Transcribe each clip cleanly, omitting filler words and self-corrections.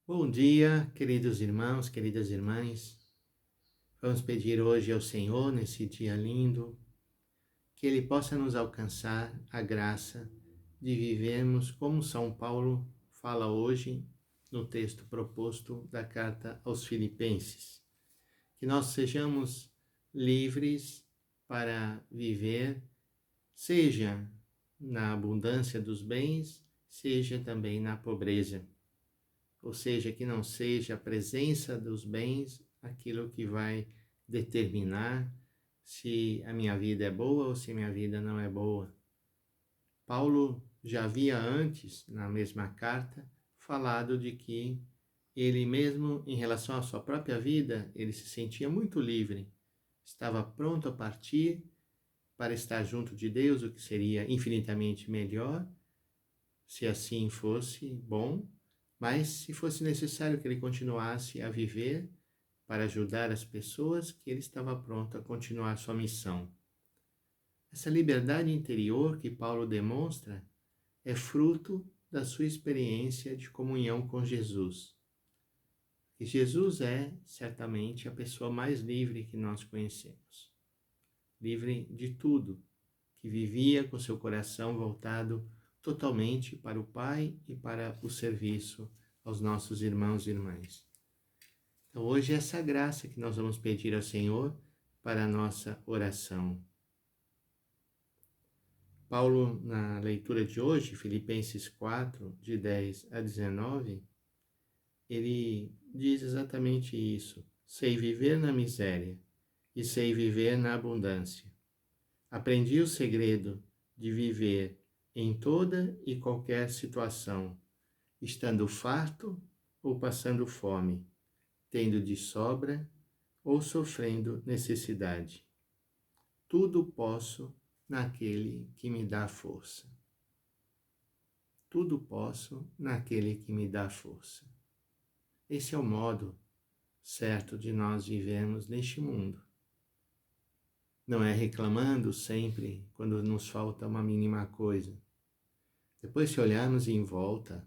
Bom dia, queridos irmãos, queridas irmãs. Vamos pedir hoje ao Senhor, nesse dia lindo, que Ele possa nos alcançar a graça de vivermos como São Paulo fala hoje no texto proposto da carta aos Filipenses. Que nós sejamos livres para viver, seja na abundância dos bens, seja também na pobreza. Ou seja, que não seja a presença dos bens aquilo que vai determinar se a minha vida é boa ou se a minha vida não é boa. Paulo já havia antes, na mesma carta, falado de que ele mesmo, em relação à sua própria vida, ele se sentia muito livre, estava pronto a partir para estar junto de Deus, o que seria infinitamente melhor, se assim fosse bom, mas se fosse necessário que ele continuasse a viver para ajudar as pessoas, que ele estava pronto a continuar sua missão. Essa liberdade interior que Paulo demonstra é fruto da sua experiência de comunhão com Jesus. E Jesus é, certamente, a pessoa mais livre que nós conhecemos. Livre de tudo, que vivia com seu coração voltado totalmente para o Pai e para o serviço aos nossos irmãos e irmãs. Então, hoje é essa graça que nós vamos pedir ao Senhor para a nossa oração. Paulo, na leitura de hoje, Filipenses 4, de 10 a 19, ele diz exatamente isso. Sei viver na miséria e sei viver na abundância. Aprendi o segredo de viver em toda e qualquer situação, estando farto ou passando fome, tendo de sobra ou sofrendo necessidade. Tudo posso naquele que me dá força. Tudo posso naquele que me dá força. Esse é o modo certo de nós vivermos neste mundo. Não é reclamando sempre quando nos falta uma mínima coisa. Depois, se olharmos em volta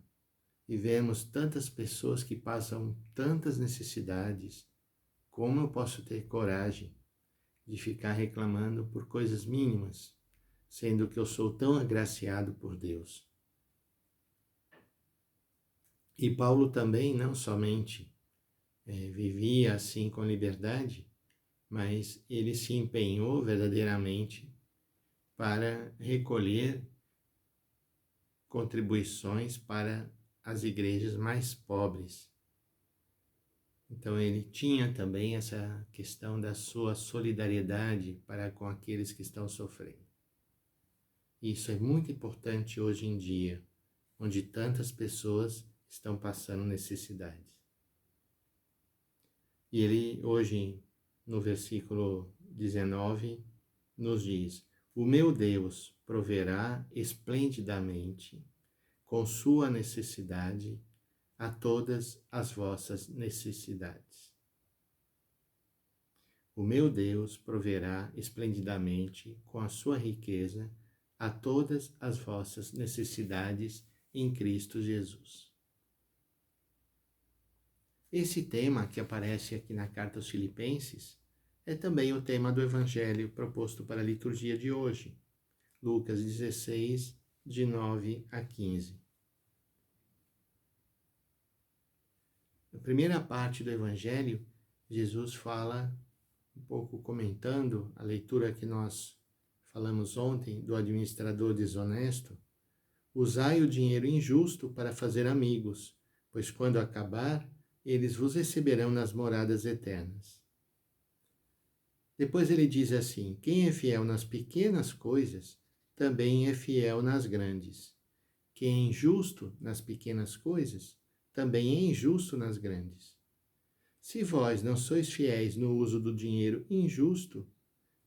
e vemos tantas pessoas que passam tantas necessidades, como eu posso ter coragem de ficar reclamando por coisas mínimas, sendo que eu sou tão agraciado por Deus? E Paulo também não somente vivia assim com liberdade, mas ele se empenhou verdadeiramente para recolher contribuições para as igrejas mais pobres. Então ele tinha também essa questão da sua solidariedade para com aqueles que estão sofrendo. Isso é muito importante hoje em dia, onde tantas pessoas estão passando necessidades. E ele hoje, no versículo 19, nos diz: o meu Deus proverá esplendidamente com sua necessidade a todas as vossas necessidades. O meu Deus proverá esplendidamente com a sua riqueza a todas as vossas necessidades em Cristo Jesus. Esse tema que aparece aqui na carta aos Filipenses é também o tema do Evangelho proposto para a liturgia de hoje, Lucas 16, de 9 a 15. Na primeira parte do Evangelho, Jesus fala, um pouco comentando a leitura que nós falamos ontem do administrador desonesto: usai o dinheiro injusto para fazer amigos, pois quando acabar, eles vos receberão nas moradas eternas. Depois ele diz assim: quem é fiel nas pequenas coisas, também é fiel nas grandes. Quem é injusto nas pequenas coisas, também é injusto nas grandes. Se vós não sois fiéis no uso do dinheiro injusto,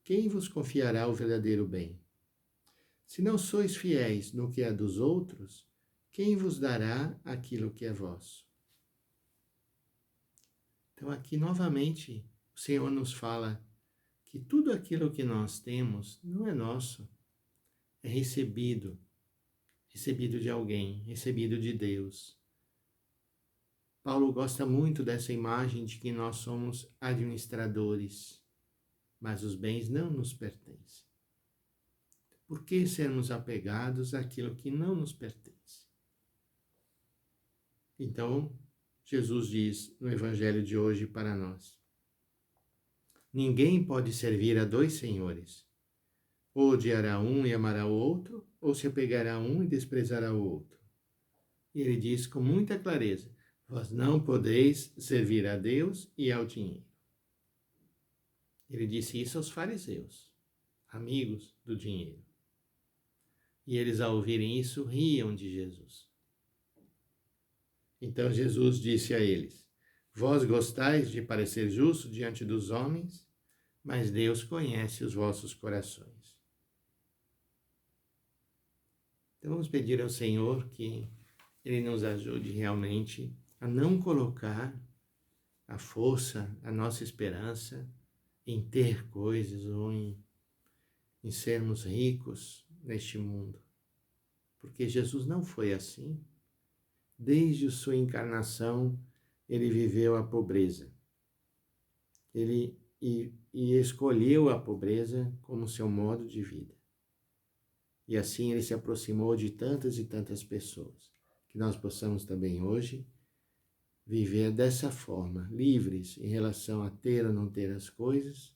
quem vos confiará o verdadeiro bem? Se não sois fiéis no que é dos outros, quem vos dará aquilo que é vosso? Então aqui novamente o Senhor nos fala que tudo aquilo que nós temos não é nosso, é recebido de alguém, recebido de Deus. Paulo gosta muito dessa imagem de que nós somos administradores, mas os bens não nos pertencem. Por que sermos apegados àquilo que não nos pertence? Então, Jesus diz no Evangelho de hoje para nós: ninguém pode servir a dois senhores. Ou odiará um e amará o outro, ou se apegará a um e desprezará o outro. E ele diz com muita clareza: vós não podeis servir a Deus e ao dinheiro. Ele disse isso aos fariseus, amigos do dinheiro. E eles, ao ouvirem isso, riam de Jesus. Então Jesus disse a eles: vós gostais de parecer justo diante dos homens, mas Deus conhece os vossos corações. Então vamos pedir ao Senhor que Ele nos ajude realmente a não colocar a força, a nossa esperança em ter coisas ou em sermos ricos neste mundo. Porque Jesus não foi assim. Desde sua encarnação, ele viveu a pobreza. Ele escolheu a pobreza como seu modo de vida. E assim ele se aproximou de tantas e tantas pessoas. Que nós possamos também hoje viver dessa forma, livres em relação a ter ou não ter as coisas,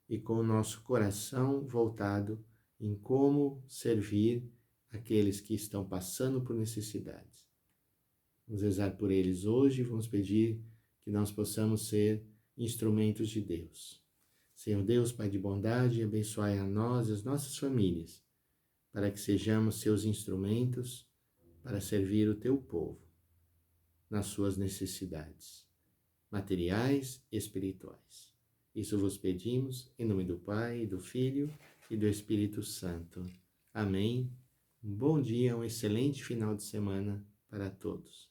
e com o nosso coração voltado em como servir aqueles que estão passando por necessidades. Vamos rezar por eles hoje e vamos pedir que nós possamos ser instrumentos de Deus. Senhor Deus, Pai de bondade, abençoai a nós e as nossas famílias, para que sejamos seus instrumentos para servir o teu povo nas suas necessidades materiais e espirituais. Isso vos pedimos em nome do Pai, do Filho e do Espírito Santo. Amém. Um bom dia, um excelente final de semana para todos.